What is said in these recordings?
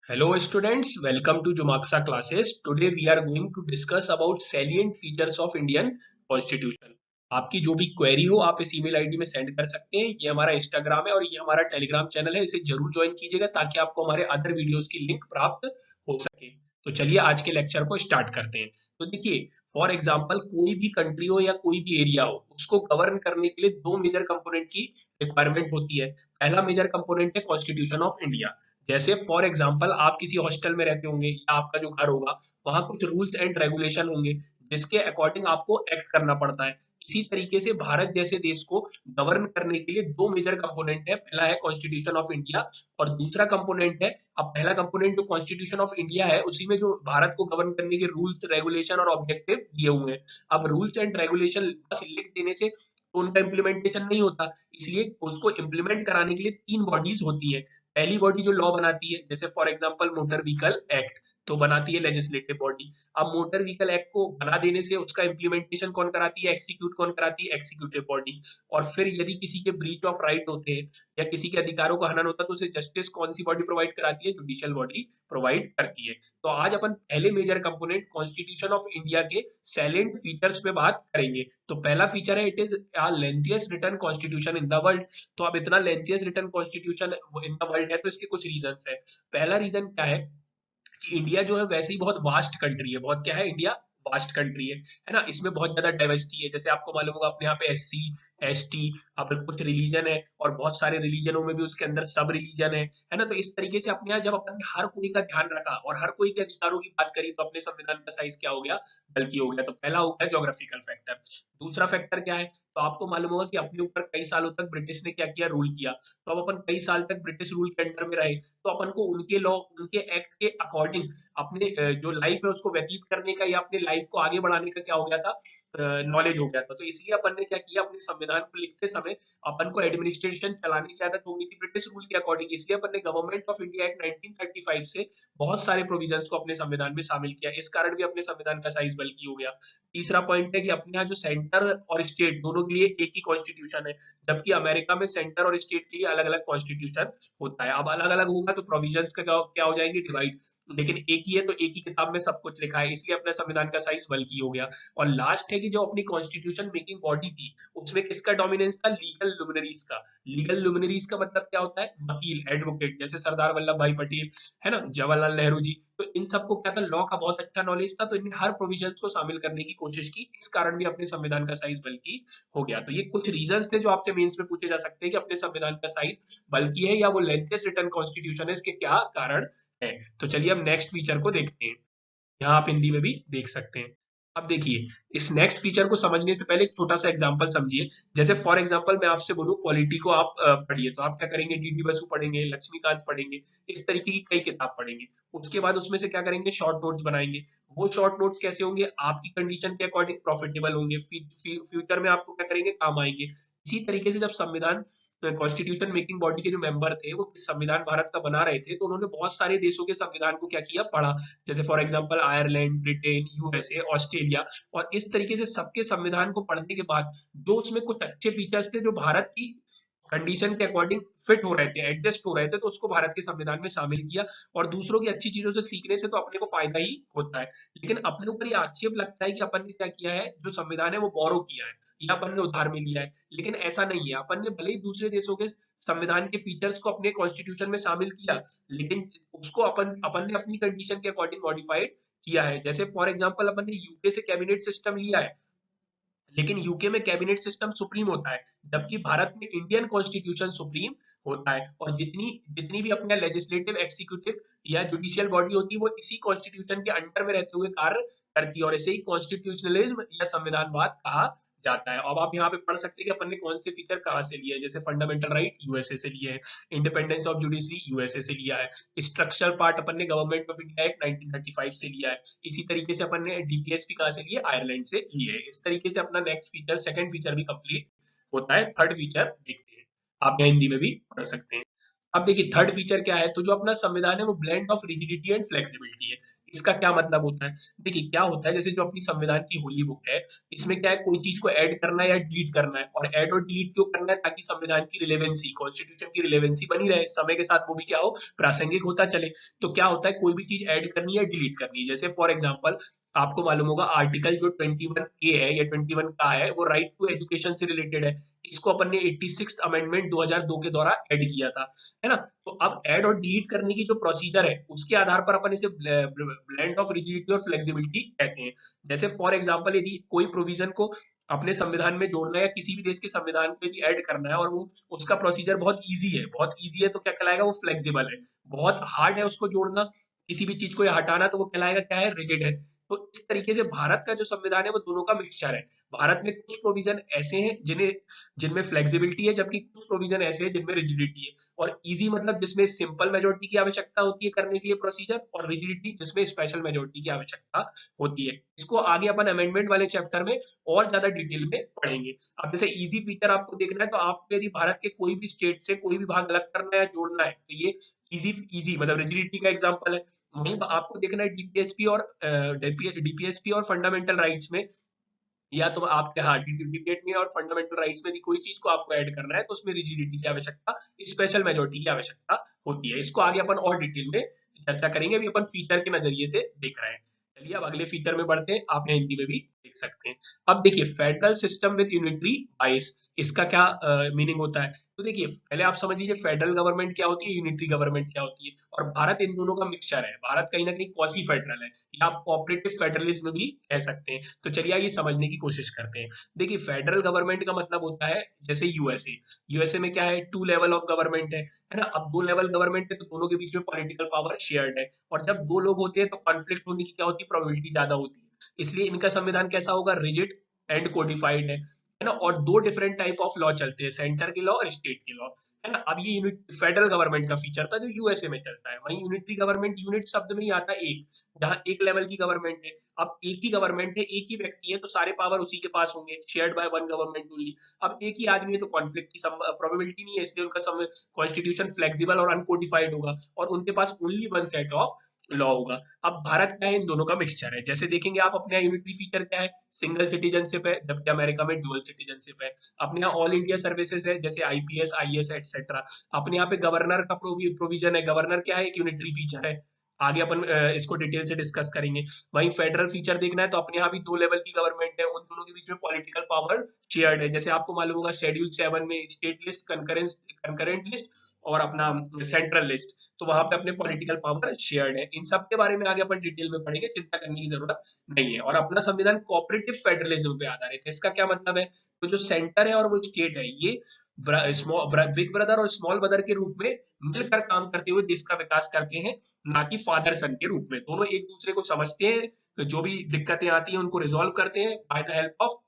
Hello students, welcome to Jumaxa classes. Today we are going to discuss about salient features of Indian Constitution. आपकी जो भी query हो आप इस email ID में सेंड कर सकते हैं। ये हमारा इंस्टाग्राम है और ये हमारा टेलीग्राम चैनल है, इसे जरूर ज्वाइन कीजिएगा ताकि आपको हमारे अदर वीडियोस की लिंक प्राप्त हो सके। तो चलिए आज के लेक्चर को स्टार्ट करते हैं। तो देखिए, फॉर एग्जाम्पल कोई भी कंट्री हो या कोई भी एरिया हो, उसको गवर्न करने के लिए दो मेजर कंपोनेंट की रिक्वायरमेंट होती है। पहला मेजर कंपोनेंट है कॉन्स्टिट्यूशन ऑफ इंडिया। जैसे फॉर एग्जांपल आप किसी हॉस्टल में रहते होंगे या आपका जो घर होगा, वहां कुछ रूल्स एंड रेगुलेशन होंगे जिसके अकॉर्डिंग आपको एक्ट करना पड़ता है। इसी तरीके से भारत जैसे देश को गवर्न करने के लिए दो मेजर कंपोनेंट है। पहला है कॉन्स्टिट्यूशन ऑफ इंडिया और दूसरा कंपोनेंट है, अब पहला कंपोनेंट जो कॉन्स्टिट्यूशन ऑफ इंडिया है उसी में जो भारत को गवर्न करने के रूल्स रेगुलेशन और ऑब्जेक्टिव दिए हुए हैं। अब रूल्स एंड रेगुलेशन बस लिख देने से तो उनका इम्प्लीमेंटेशन नहीं होता, इसलिए उसको इम्प्लीमेंट कराने के लिए तीन बॉडीज होती है। पहली बॉडी जो लॉ बनाती है, जैसे for example motor vehicle act, तो बनाती है लेजिस्लेटिव बॉडी। अब मोटर व्हीकल एक्ट को बना देने से उसका इम्प्लीमेंटेशन कौन कराती है, एग्जीक्यूट कौन कराती है, एग्जीक्यूटिव बॉडी। और फिर यदि किसी के ब्रीच ऑफ राइट होते हैं या किसी के अधिकारों का हनन होता है तो उसे जस्टिस कौन सी बॉडी प्रोवाइड कराती है, जुडिशियल बॉडी प्रोवाइड करती है। तो आज अपन पहले major component constitution of India के सैलेंट फीचर्स पे बात करेंगे। तो पहला फीचर है, it is lengthiest written constitution in the world. तो अब इतना lengthiest written constitution in the world है तो इसके कुछ रीजंस है। पहला रीजन क्या है कि इंडिया जो है वैसे ही बहुत वास्ट कंट्री है। बहुत क्या है, इंडिया वास्ट कंट्री है ना। इसमें बहुत ज्यादा डाइवर्सिटी है। जैसे आपको मालूम होगा अपने यहाँ पे एससी एसटी, अब कुछ रिलीजन है और बहुत सारे रिलीजनों में भी उसके अंदर सब रिलीजन है ना। तो इस तरीके से अपने यहाँ जब अपन ने हर कोई का ध्यान रखा और हर कोई के अधिकारों की बात करी तो अपने संविधान का साइज क्या हो गया, बल्कि हो गया। तो पहला हो गया ज्योग्राफिकल फैक्टर। दूसरा फैक्टर क्या है, तो आपको मालूम होगा कि अपने ऊपर कई सालों तक ब्रिटिश ने क्या किया, रूल किया। तो अब अपन कई साल तक ब्रिटिश रूल के अंडर में रहे तो अपन को उनके लॉ उनके एक्ट के अकॉर्डिंग अपने जो लाइफ है उसको व्यतीत करने का या अपने लाइफ को आगे बढ़ाने का क्या हो गया था, नॉलेज हो गया था। तो इसलिए अपन ने क्या किया, अपने संविधान को लिखते समय अपन को एडमिनिस्ट्रेशन चलाने की आदत हो गई थी ब्रिटिश रूल के अकॉर्डिंग, इसलिए अपन ने गवर्नमेंट ऑफ इंडिया एक्ट 1935 से बहुत सारे प्रोविजंस को अपने संविधान में शामिल किया। इस कारण भी अपने संविधान का साइज बल्कि हो गया। तीसरा पॉइंट है कि अपने यहाँ जो सेंटर और स्टेट दोनों के लिए एक ही कॉन्स्टिट्यूशन है, जबकि अमेरिका में सेंटर और स्टेट के लिए अलग अलग कॉन्स्टिट्यूशन होता है। अब अलग अलग होगा तो प्रोविजंस का क्या हो जाएंगे, डिवाइड। लेकिन एक ही है तो एक ही किताब में सब कुछ लिखा है, इसलिए अपने संविधान का साइज बल्कि हो गया। और लास्ट है कि जो अपनी कॉन्स्टिट्यूशन मेकिंग बॉडी थी उसमें किसका डोमिनेंस था, लीगल लुमिनरीज का। लीगल लुमिनरीज का मतलब क्या होता है, वकील, एडवोकेट, जैसे सरदार वल्लभ भाई पटेल है ना, जवाहरलाल नेहरू जी। तो इन सबको क्या था, लॉ का बहुत अच्छा नॉलेज था, तो इन्हें हर प्रोविजंस को शामिल करने की कोशिश की। इस कारण भी अपने संविधान का साइज बल्कि हो गया। तो ये कुछ रीजंस थे जो आपसे मेंस में पूछे जा सकते हैं कि अपने संविधान का साइज बल्कि है या वो लेंथेस्ट रिटन कॉन्स्टिट्यूशन है, इसके क्या कारण है। तो चलिए अब नेक्स्ट फीचर को देखते हैं। यहाँ आप हिंदी में भी देख सकते हैं। अब देखिए, इस नेक्स्ट फीचर को समझने से पहले एक छोटा सा एग्जांपल समझिए। जैसे फॉर एग्जांपल मैं आपसे बोलूं पॉलिटी को आप पढ़िए, तो आप क्या करेंगे, डीडी बसु पढ़ेंगे, लक्ष्मीकांत पढ़ेंगे, इस तरीके की कई किताब पढ़ेंगे। उसके बाद उसमें से क्या करेंगे, शॉर्ट नोट्स बनाएंगे। वो शॉर्ट नोट्स कैसे होंगे, आपकी कंडीशन के अकॉर्डिंग प्रॉफिटेबल होंगे, फ्यूचर में आपको क्या करेंगे, काम आएंगे। इसी तरीके से जब संविधान कॉन्स्टिट्यूशन मेकिंग बॉडी के जो मेंबर थे वो संविधान भारत का बना रहे थे तो उन्होंने बहुत सारे देशों के संविधान को क्या किया, पढ़ा। जैसे for example Ireland, Britain, USA, Australia. और इस तरीके से सबके संविधान को पढ़ने के बाद जो उसमें कुछ अच्छे फीचर्स थे जो भारत की कंडीशन के अकॉर्डिंग फिट हो रहे थे, एडजस्ट हो रहे थे, तो उसको भारत के संविधान में शामिल किया। और दूसरों की अच्छी चीजों से सीखने से तो अपने को फायदा ही होता है। लेकिन अपने ऊपर ये आक्षेप लगता है कि अपन ने क्या किया है, जो संविधान है वो बोरो किया है या अपन ने उधार में लिया है। लेकिन ऐसा नहीं है, अपन ने भले ही दूसरे देशों के संविधान के फीचर्स को अपने कॉन्स्टिट्यूशन में शामिल किया, लेकिन उसको अपन ने अपनी कंडीशन के अकॉर्डिंग मॉडिफाइड किया है। जैसे फॉर एग्जांपल अपन ने यूके से कैबिनेट सिस्टम लिया है, लेकिन यूके में कैबिनेट सिस्टम सुप्रीम होता है, जबकि भारत में इंडियन कॉन्स्टिट्यूशन सुप्रीम होता है। और जितनी जितनी भी अपने लेजिस्लेटिव, एक्सिक्यूटिव या जुडिशियल बॉडी होती है वो इसी कॉन्स्टिट्यूशन के अंडर में रहते हुए कार्य करती है, और इसे ही कॉन्स्टिट्यूशनलिज्म या संविधानवाद कहा जाता है। अब आप यहाँ पे पढ़ सकते हैं कि अपन ने कौन से फीचर कहाँ से लिए हैं। जैसे फंडामेंटल राइट यूएसए से लिए हैं, इंडिपेंडेंस ऑफ जुडिशरी यूएसए से लिया है, स्ट्रक्चरल पार्ट अपन ने गवर्नमेंट ऑफ इंडिया एक्ट 1935 से लिया है। इसी तरीके से अपन ने डीपीएस भी कहाँ से लिए, आयरलैंड से लिए है। इस तरीके से अपना नेक्स्ट फीचर, सेकंड फीचर भी कंप्लीट होता है। थर्ड फीचर देखते हैं, आप यहाँ हिंदी में भी पढ़ सकते हैं। अब देखिए थर्ड फीचर क्या है, तो जो अपना संविधान है वो blend of rigidity and flexibility है। इसका क्या मतलब होता है? देखिए क्या होता है, जैसे जो अपनी संविधान की होली बुक है, इसमें क्या है, कोई चीज को ऐड करना है या डिलीट करना है, और ऐड और डिलीट क्यों करना है? ताकि संविधान की रिलेवेंसी, कॉन्स्टिट्यूशन की रिलेवेंसी बनी रहे, समय के साथ वो भी क्या हो, प्रासंगिक होता चले। तो क्या होता है, कोई भी चीज ऐड करनी है, डिलीट करनी है, जैसे फॉर एग्जाम्पल आपको मालूम होगा आर्टिकल जो 21A है या 21 का है, वो राइट टू एजुकेशन से रिलेटेड है। इसको अपन ने 86th अमेंडमेंट 2002 के द्वारा ऐड किया था, है ना? तो अब ऐड और डिलीट करने की जो प्रोसीजर है, उसके आधार पर अपन इसे ब्लेंड ऑफ रिजिडिटी और फ्लेक्सिबिलिटी कहते हैं। जैसे फॉर एग्जांपल यदि कोई प्रोविजन को अपने संविधान में जोड़ना है या किसी भी देश के संविधान को यदि ऐड करना है और वो उसका प्रोसीजर बहुत इजी है, बहुत इजी है, तो क्या कहलाएगा, वो फ्लेक्सिबल है। बहुत हार्ड है उसको जोड़ना, किसी भी चीज को या हटाना, तो वो कहलाएगा क्या है, रिजिड है। तो इस तरीके से भारत का जो संविधान है वो दोनों का मिक्सचर है। भारत में कुछ प्रोविजन ऐसे हैं जिनमें फ्लेक्सिबिलिटी है, जबकि कुछ प्रोविजन ऐसे हैं जिनमें रिजिडिटी है। और इजी मतलब जिसमें सिंपल मेजोरिटी की आवश्यकता होती है करने के लिए प्रोसीजर, और रिजिडिटी जिसमें स्पेशल मेजोरिटी की आवश्यकता होती है। इसको आगे अपन अमेंडमेंट वाले चैप्टर में और ज्यादा डिटेल में पढ़ेंगे। अब जैसे इजी फीचर आपको देखना है, तो आपको यदि भारत के कोई भी स्टेट से कोई भी भाग अलग करना है या जोड़ना है, तो ये इजी इजी मतलब रिजिडिटी का एग्जांपल है। वहीं आपको देखना है डीपीएसपी और डीपीएसपी और फंडामेंटल राइट्स में, या तो आपके हाँ डिबेट में और फंडामेंटल राइट्स में भी कोई चीज को आपको ऐड करना है, तो उसमें रिजिडिटी की आवश्यकता, स्पेशल मेजोरिटी की आवश्यकता होती है। इसको आगे अपन और डिटेल में चर्चा करेंगे, अभी अपन फीचर के नजरिए से देख रहे हैं। चलिए अब अगले फीचर में बढ़ते हैं, आप यहाँ हिंदी में भी देख सकते हैं। अब देखिए फेडरल सिस्टम विद यूनिटरी बाइस, इसका क्या मीनिंग होता है? तो देखिए पहले आप समझ लीजिए फेडरल गवर्नमेंट क्या होती है, यूनिटरी गवर्नमेंट क्या होती है। और भारत इन दोनों का मिक्सचर है, भारत कहीं ना कहीं क्वासी फेडरल है, या आप कोऑपरेटिव फेडरलिज्म भी कह सकते हैं। तो चलिए आइए समझने की कोशिश करते हैं। देखिए फेडरल गवर्नमेंट का मतलब होता है जैसे यूएसए, यूएसए में क्या है, 2 लेवल ऑफ गवर्नमेंट है ना? अब 2 लेवल गवर्नमेंट है, तो दोनों के बीच में पॉलिटिकल पावर शेयर्ड है, और जब दो लोग होते हैं तो कॉन्फ्लिक्ट होने की क्या होती है, प्रोबेबिलिटी ज्यादा होती है। इसलिए इनका संविधान कैसा होगा, रिजिड एंड कोडिफाइड है ना? और दो डिफरेंट टाइप ऑफ लॉ चलते हैं, सेंटर के लॉ और स्टेट के लॉ, है ना? अब ये यूनिट फेडरल गवर्नमेंट का फीचर था जो यूएसए में चलता है। वहीं यूनिटरी गवर्नमेंट, यूनिट शब्द में ही आता है एक, जहां एक लेवल की गवर्नमेंट है। अब एक ही गवर्नमेंट है, एक ही व्यक्ति है, तो सारे पावर उसी के पास होंगे, shared by one government only. अब एक ही आदमी है तो कॉन्फ्लिक्ट की प्रोबेबिलिटी नहीं है, इसलिए उनका कॉन्स्टिट्यूशन फ्लेक्सिबल और अनकोडिफाइड होगा, और उनके पास only one set of law होगा। अब भारत क्या है, इन दोनों का मिक्सचर है। जैसे देखेंगे आप अपने यहाँ यूनिटरी फीचर क्या है, सिंगल सिटीजनशिप है, जबकि अमेरिका में डुअल सिटीजनशिप है। अपने यहाँ ऑल इंडिया सर्विसेज है, जैसे आईपीएस आईएएस एटसेट्रा। अपने यहाँ पे गवर्नर का प्रोविजन है, गवर्नर क्या है, एक यूनिटरी फीचर है। आगे अपन इसको डिटेल से डिस्कस करेंगे। वहीं फेडरल फीचर देखना है, तो अपने यहाँ भी 2 लेवल की गवर्नमेंट है, उन दोनों के बीच में पॉलिटिकल पावर शेयर्ड है। जैसे आपको मालूम होगा शेड्यूल 7 में स्टेट लिस्ट, कंकरेंट लिस्ट और अपना सेंट्रल लिस्ट, तो वहां पे अपने पॉलिटिकल पावर शेयर्ड है। इन सब के बारे में आगे अपन डिटेल में पढ़ेंगे, चिंता करने की जरूरत नहीं है। और अपना संविधान कोऑपरेटिव फेडरलिज्म पे आधारित है। इसका क्या मतलब है, तो जो सेंटर है और वो स्टेट है, ये बिग ब्रदर और स्मॉल ब्रदर के रूप में मिलकर काम करते हुए देश का विकास करते हैं, ना कि फादर सन के रूप में। दोनों एक दूसरे को समझते हैं, तो जो भी दिक्कतें आती हैं उनको रिजॉल्व करते हैं बाय द हेल्प ऑफ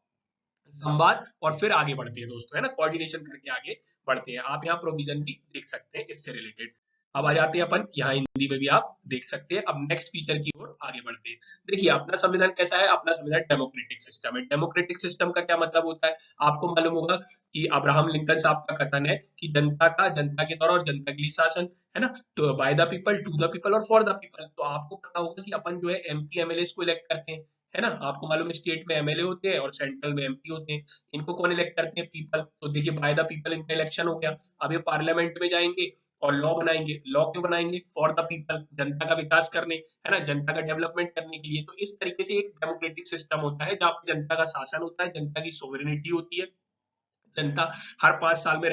संवाद, और फिर आगे बढ़ते हैं दोस्तों, है ना? कोऑर्डिनेशन करके आगे बढ़ते हैं। आप यहाँ प्रोविजन भी देख सकते हैं इससे रिलेटेड। अब आ जाते हैं अपन यहाँ हिंदी में भी आप देख सकते हैं। अब नेक्स्ट फीचर की ओर आगे बढ़ते हैं। देखिए अपना संविधान कैसा है, अपना संविधान डेमोक्रेटिक सिस्टम है। डेमोक्रेटिक सिस्टम का क्या मतलब होता है, आपको मालूम होगा कि अब्राहम लिंकन साहब का कथन है कि जनता का जनता के द्वारा और जनता के लिए शासन, है ना? तो by the people, to the people और फॉर द पीपल। तो आपको पता होगा कि अपन जो है एमपी एमएलए को इलेक्ट करते हैं, है ना? आपको मालूम है स्टेट में एमएलए होते हैं और सेंट्रल में एमपी होते हैं। इनको कौन इलेक्ट करते हैं, पीपल। तो देखिए बाय द पीपल इनका इलेक्शन हो गया। अब ये पार्लियामेंट में जाएंगे और लॉ बनाएंगे। लॉ क्यों बनाएंगे, फॉर द पीपल, जनता का विकास करने, है ना, जनता का डेवलपमेंट करने के लिए। तो इस तरीके से एक डेमोक्रेटिक सिस्टम होता है जहाँ पे जनता का शासन होता है, जनता की सोवरेनिटी होती है। जनता हर 5 साल में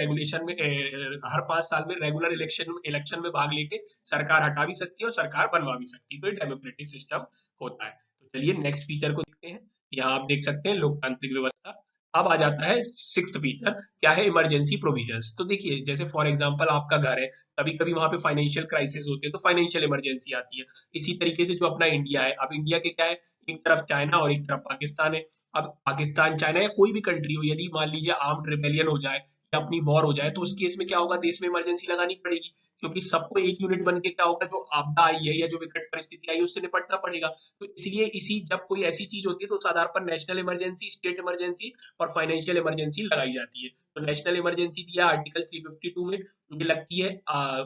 हर 5 साल में रेगुलर इलेक्शन इलेक्शन में भाग लेके सरकार हटा भी सकती है और सरकार बनवा भी सकती है। तो ये डेमोक्रेटिक सिस्टम होता है। तो चलिए नेक्स्ट फीचर को देखते हैं। यहाँ आप देख सकते हैं लोकतांत्रिक व्यवस्था। अब आ जाता है सिक्स्थ फीचर, क्या है, इमरजेंसी प्रोविजंस। तो देखिए जैसे फॉर एग्जांपल आपका घर है, कभी कभी वहां पे फाइनेंशियल क्राइसिस होते हैं, तो फाइनेंशियल इमरजेंसी आती है। इसी तरीके से जो अपना इंडिया है, अब इंडिया के क्या है, एक तरफ चाइना और एक तरफ पाकिस्तान है। अब पाकिस्तान चाइना या कोई भी कंट्री हो, यदि मान लीजिए आर्म्ड रिबेलियन हो जाए या अपनी वॉर हो जाए, तो उस केस में क्या होगा, देश में इमरजेंसी लगानी पड़ेगी। क्योंकि सबको एक यूनिट बन के क्या होगा, जो आपदा आई है या जो विकट परिस्थिति आई है उससे निपटना पड़ेगा। तो इसलिए इसी जब कोई ऐसी चीज होती है तो उस आधार पर नेशनल इमरजेंसी, स्टेट इमरजेंसी और फाइनेंशियल इमरजेंसी लगाई जाती है। तो नेशनल इमरजेंसी दिया आर्टिकल 352 में, ये लगती है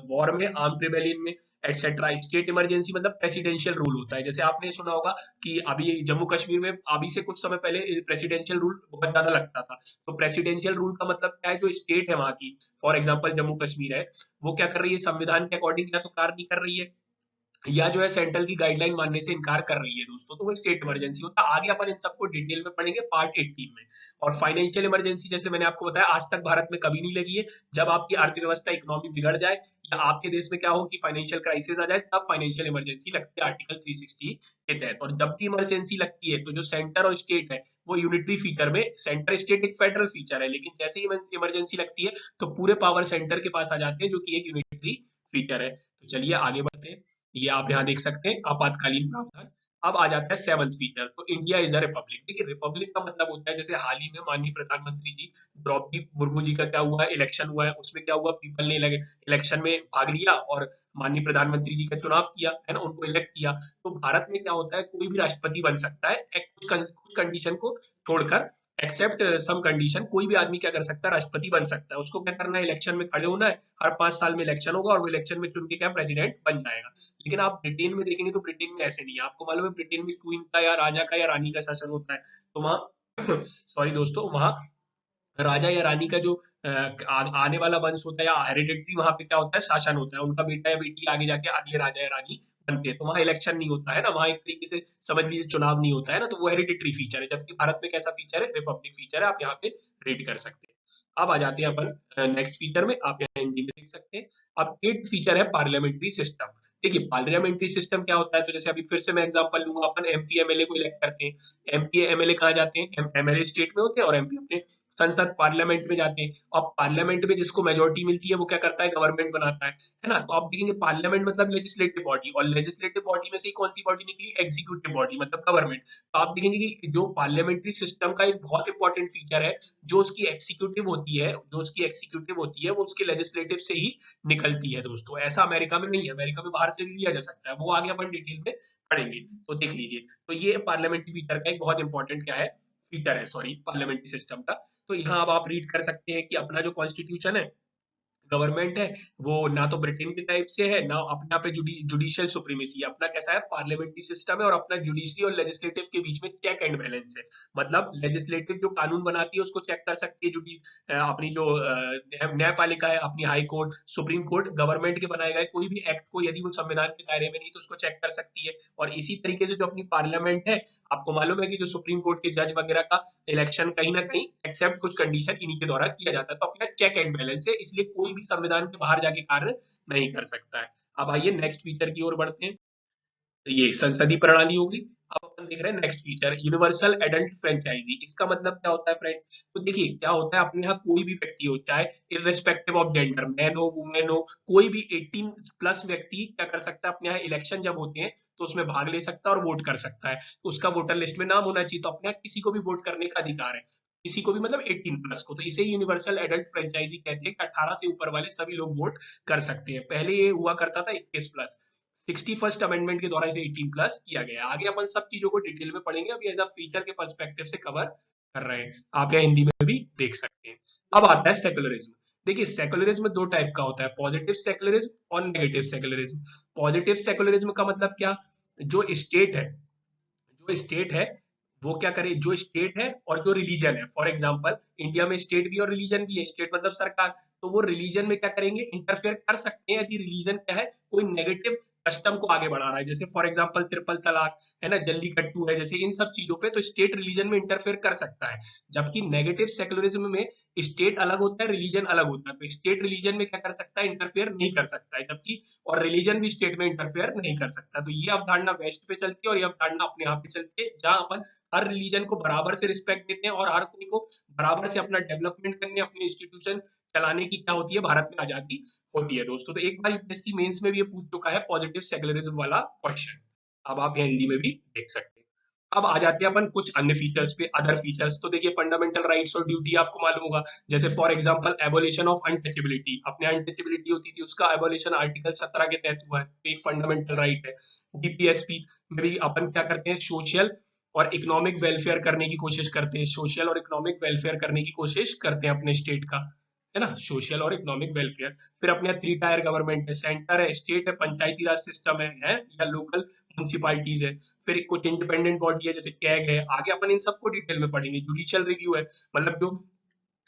वॉर में, आर्म्ड रिबेलियन में, एटसेट्रा। स्टेट इमरजेंसी मतलब प्रेसिडेंशियल रूल होता है, जैसे आपने सुना होगा कि अभी जम्मू कश्मीर में अभी से कुछ समय पहले प्रेसिडेंशियल रूल बहुत ज्यादा लगता था। तो प्रेसिडेंशियल रूल का मतलब क्या है, जो स्टेट है वहां की, फॉर एग्जाम्पल जम्मू कश्मीर है, वो क्या कर रही है, संविधान के अकॉर्डिंग या तो कार्य नहीं कर रही है या जो है सेंट्रल की गाइडलाइन मानने से इनकार कर रही है दोस्तों, तो वो स्टेट इमरजेंसी होता है। आगे अपन इन सबको डिटेल में पढ़ेंगे पार्ट 18 में। और फाइनेंशियल इमरजेंसी जैसे मैंने आपको बताया आज तक भारत में कभी नहीं लगी है। जब आपकी अर्थव्यवस्था इकोनॉमी बिगड़ जाए या आपके देश में क्या हो कि फाइनेंशियल क्राइसिस आ जाए, तब फाइनेंशियल इमरजेंसी लगती है आर्टिकल 360 के तहत। और जब भी इमरजेंसी लगती है तो जो सेंटर और स्टेट है वो यूनिटरी फीचर में, सेंटर स्टेट एक फेडरल फीचर है, लेकिन जैसे ही इमरजेंसी लगती है तो पूरे पावर सेंटर के पास आ जाते हैं, जो कि एक यूनिटरी फीचर है। तो चलिए आगे बढ़ते हैं। ये आप यहाँ देख सकते हैं आपातकालीन प्रावधान। अब आ जाता है सेवंथ फीचर, तो इंडिया इज अ रिपब्लिक। देखिए रिपब्लिक का मतलब होता है, जैसे हाल ही में माननीय प्रधानमंत्री जी द्रौपदी मुर्मू जी का क्या हुआ है, इलेक्शन हुआ है, उसमें क्या हुआ, पीपल ने इलेक्शन में भाग लिया और माननीय प्रधानमंत्री जी का चुनाव किया है ना, उनको इलेक्ट किया। तो भारत में क्या होता है, कोई भी राष्ट्रपति बन सकता है कुछ कंडीशन को छोड़कर, एक्सेप्ट सम कंडीशन। कोई भी आदमी क्या कर सकता है, राष्ट्रपति बन सकता है। उसको क्या करना है, इलेक्शन में खड़े होना है, हर 5 साल में इलेक्शन होगा और वो इलेक्शन में चुन के क्या प्रेसिडेंट बन जाएगा। लेकिन आप ब्रिटेन में देखेंगे तो ब्रिटेन में ऐसे नहीं है। आपको मालूम है ब्रिटेन में क्वीन का या राजा का या रानी का शासन होता है। तो वहाँ सॉरी दोस्तों, वहाँ राजा या रानी का जो आने वाला वंश होता है या हेरिडेटरी, वहां पे क्या होता है, शासन होता है। उनका बेटा या बेटी आगे जाके अगले राजा या रानी बनते हैं। तो वहां इलेक्शन नहीं होता है ना, वहां एक तरीके से समझ लीजिए चुनाव नहीं होता है ना, तो वो हेरिडेटरी फीचर है। जबकि भारत में कैसा फीचर है, रिपब्लिक फीचर है। आप यहाँ पे रीड कर सकते हैं। अब आ जाते हैं अपन नेक्स्ट फीचर में, आप यहाँ हिंदी में देख सकते हैं। अब एट फीचर है पार्लियामेंट्री सिस्टम। देखिए पार्लियामेंट्री सिस्टम क्या होता है, तो जैसे अभी फिर से मैं एग्जांपल लूंगा, अपन एमपी एमएलए को इलेक्ट करते हैं। एमपी एमएलए कहाँ जाते हैं, एमएलए स्टेट में होते हैं और एमपी अपने संसद पार्लियामेंट में जाते हैं। अब पार्लियामेंट में जिसको मेजोरिटी मिलती है वो क्या करता है, गवर्नमेंट बनाता है ना। तो आप देखेंगे पार्लियामेंट मतलब लेजिस्लेटिव बॉडी, और लेजिस्लेटिव बॉडी में से ही कौन सी बॉडी निकली, एग्जीक्यूटिव बॉडी मतलब गवर्नमेंट। तो आप देखेंगे कि जो पार्लियामेंट्री सिस्टम का एक बहुत इंपॉर्टेंट फीचर है, जो उसकी एग्जीक्यूटिव होती है, वो उसके लेजिस्लेटिव से ही निकलती है दोस्तों। ऐसा अमेरिका में नहीं है, अमेरिका में बाहर से भी लिया जा सकता है, वो आगे अपन डिटेल में पढ़ेंगे। तो देख लीजिए, तो ये पार्लियामेंट्री फीचर का एक बहुत इंपॉर्टेंट क्या है, फीचर है सॉरी, पार्लियामेंट्री सिस्टम का। तो यहाँ अब आप रीड कर सकते हैं कि अपना जो कॉन्स्टिट्यूशन है, गवर्नमेंट है, वो ना तो ब्रिटेन के टाइप से है ना अपने यहाँ पे जुडिशियल सुप्रीमेसी है। अपना कैसा है, पार्लियामेंट्री सिस्टम है, और अपना जुडिशरी और लेजिस्लेटिव के बीच में चेक एंड बैलेंस है। मतलब लेजिस्लेटिव जो कानून बनाती है उसको चेक कर सकती है अपनी जो न्यायपालिका है, अपनी high court, supreme court, government के बनाए गए कोई भी एक्ट को यदि वो संविधान के दायरे में नहीं तो उसको चेक कर सकती है। और इसी तरीके से जो अपनी पार्लियामेंट है, आपको मालूम है कि जो सुप्रीम कोर्ट के जज वगैरह का इलेक्शन कहीं ना कहीं एक्सेप्ट कुछ कंडीशन इन्हीं के द्वारा किया जाता है। तो अपना चेक एंड बैलेंस है, इसलिए कोई भी संविधान के बाहर जाके कार्य नहीं कर सकता है। अब आइए नेक्स्ट फीचर की ओर बढ़ते हैं। तो ये संसदीय प्रणाली होगी। अब अपन देख रहे हैं next feature, universal adult franchise. इसका मतलब क्या होता है फ्रेंड्स, तो देखिए क्या होता है, अपने यहाँ कोई भी व्यक्ति हो, चाहे इररिस्पेक्टिव ऑफ जेंडर, मैन हो वुमेन हो, कोई भी 18 प्लस व्यक्ति क्या कर सकता है, अपने यहाँ इलेक्शन जब होते हैं तो उसमें भाग ले सकता है और वोट कर सकता है। तो उसका वोटर लिस्ट में नाम होना चाहिए। तो अपने यहाँ किसी को भी वोट करने का अधिकार है, किसी को भी, मतलब 18 प्लस को। तो इसे यूनिवर्सल एडल्ट फ्रेंचाइजी कहते हैं कि 18 से ऊपर वाले सभी लोग वोट कर सकते हैं। पहले ये हुआ करता था 21 प्लस, 61st अमेंडमेंट के द्वारा इसे 18 प्लस किया गया। आगे अपन सब चीजों को डिटेल में पढ़ेंगे, अभी एज अ फीचर के पर्सपेक्टिव से कवर कर रहे हैं। आप यहाँ हिंदी में भी देख सकते हैं। अब आता है सेकुलरिज्म। देखिए सेकुलरिज्म दो टाइप का होता है, पॉजिटिव सेकुलरिज्म और नेगेटिव सेकुलरिज्म। पॉजिटिव सेकुलरिज्म का मतलब क्या, जो स्टेट है, जो स्टेट है वो क्या करे, जो स्टेट है और जो रिलीजन है, फॉर एग्जांपल इंडिया में स्टेट भी और रिलीजन भी है। स्टेट मतलब सरकार, तो वो रिलीजन में क्या करेंगे, इंटरफेयर कर सकते हैं यदि रिलीजन क्या है, कोई नेगेटिव कस्टम को आगे बढ़ा रहा है। जैसे फॉर एग्जांपल ट्रिपल तलाक है ना, जल्लीकट्टू है, जैसे इन सब चीजों पे तो स्टेट रिलीजन में इंटरफेयर कर सकता है। जबकि नेगेटिव सेकुलरिज्म में स्टेट अलग होता है, रिलीजन अलग होता है। तो स्टेट रिलीजन में क्या कर सकता है, इंटरफेयर नहीं कर सकता है, जबकि और रिलीजन भी स्टेट में इंटरफेयर नहीं कर सकता। तो ये अवधारणा वेस्ट पे चलती है और ये अवधारणा अपने यहाँ पे चलती है, जहां अपन हर रिलीजन को बराबर से रिस्पेक्ट देते हैं और हर कोई को बराबर से अपना डेवलपमेंट करने, अपने इंस्टीट्यूशन चलाने की क्या होती है, भारत में आजादी होती है दोस्तों। तो एक बार यूपीएससी मेंस में भी ये पूछ चुका है पॉजिटिव सेकुलरिज्म वाला क्वेश्चन। अब आप ये हिंदी में भी देख सकते हैं। अब आ जाते हैं अपन कुछ अन्य फीचर्स पे, अदर फीचर्स। तो देखिए फंडामेंटल राइट्स और ड्यूटी आपको मालूम होगा, जैसे for example abolition of untouchability, अपने अनटचेबिलिटी होती थी उसका एबोलिशन आर्टिकल 17 के तहत हुआ है, तो एक फंडामेंटल राइट है। डीपीएसपी में भी अपन क्या करते हैं, सोशल और इकोनॉमिक वेलफेयर करने की कोशिश करते हैं, सोशल और इकोनॉमिक वेलफेयर करने की कोशिश करते हैं अपने स्टेट का, है ना, सोशल और इकोनॉमिक वेलफेयर। फिर अपने 3 टायर गवर्नमेंट है, सेंटर है, स्टेट है, पंचायती राज सिस्टम है या लोकल म्यूनिसिपालिटीज है। फिर कुछ इंडिपेंडेंट बॉडी है जैसे कैग है, आगे अपन इन सबको डिटेल में पढ़ेंगे। जुडिशियल रिव्यू है, मतलब जो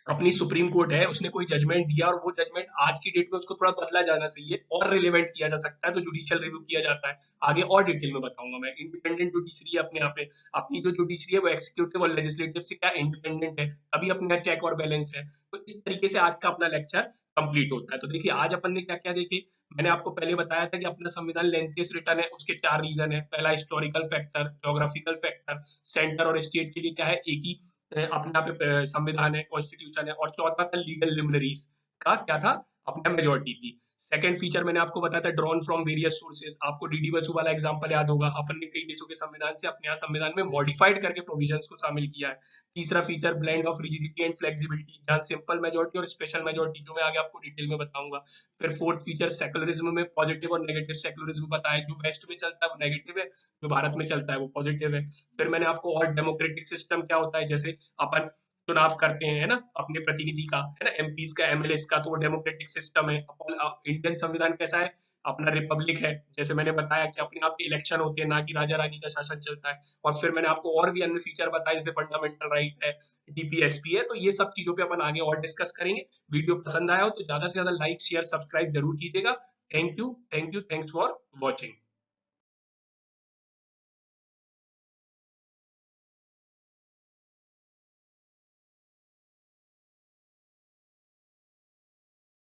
अपनी सुप्रीम कोर्ट है उसने कोई जजमेंट दिया और वो जजमेंट आज की डेट में उसको थोड़ा बदला जाना चाहिए और रिलेवेंट किया जा सकता है, तो जुडिशियल रिव्यू किया जाता है। आगे और डिटेल में बताऊंगा मैं। इंडिपेंडेंट जुडिशरी है अपने यहाँ पे, अपनी जो जुडिशरी है वो एक्सिक्यूटिव और लेजिस्लेटिव से क्या इंडिपेंडेंट है, तभी अपने यहाँ चेक और बैलेंस है। तो इस तरीके से आज का अपना लेक्चर कंप्लीट होता है। तो देखिए आज अपन ने क्या क्या देखे, मैंने आपको पहले बताया था कि अपना संविधान लेंथीएस्ट रिटर्न है, उसके 4 रीजन है। पहला historical factor, geographical factor, centre और स्टेट के लिए क्या है, एक ही अपना पे संविधान है, कॉन्स्टिट्यूशन है। और चौथा था लीगल लिमिनरीज का क्या था, अपना मेजोरिटी थी। सेकंड फीचर मैंने आपको बताया था ड्रॉन फ्रॉम वेरियस सोर्सेज, आपको डीडी बसु वाला एग्जांपल याद होगा, अपन ने कई देशों के संविधान से अपने यहाँ संविधान में मॉडिफाइड करके प्रोविजंस को शामिल किया है। तीसरा feature blend of rigidity and flexibility, जहां सिंपल मेजोरिटी और स्पेशल मेजोरिटी, जो मैं आगे आपको डिटेल में बताऊंगा। फिर फोर्थ फीचर सेकुलरिज्म में पॉजिटिव और नेगेटिव सेकुलरिज्म बताया, जो वेस्ट में चलता है वो नेगेटिव है, जो भारत में चलता है वो पॉजिटिव है। फिर मैंने आपको और डेमोक्रेटिक सिस्टम क्या होता है, जैसे अपन चुनाव करते हैं, है ना, अपने प्रतिनिधि का, है ना, एमपीज का, एमएलएस का, तो वो डेमोक्रेटिक सिस्टम है। इंडियन संविधान कैसा है, अपना रिपब्लिक है, जैसे मैंने बताया कि अपने आप के इलेक्शन होते हैं, ना कि राजा रानी का शासन चलता है। और फिर मैंने आपको और भी अन्य फीचर बताए, जैसे फंडामेंटल राइट है, डीपीएसपी है। तो ये सब चीजों पे अपन आगे और डिस्कस करेंगे। वीडियो पसंद आया हो तो ज्यादा से ज्यादा लाइक शेयर सब्सक्राइब जरूर कीजिएगा। Thank you, thank you, thanks for watching.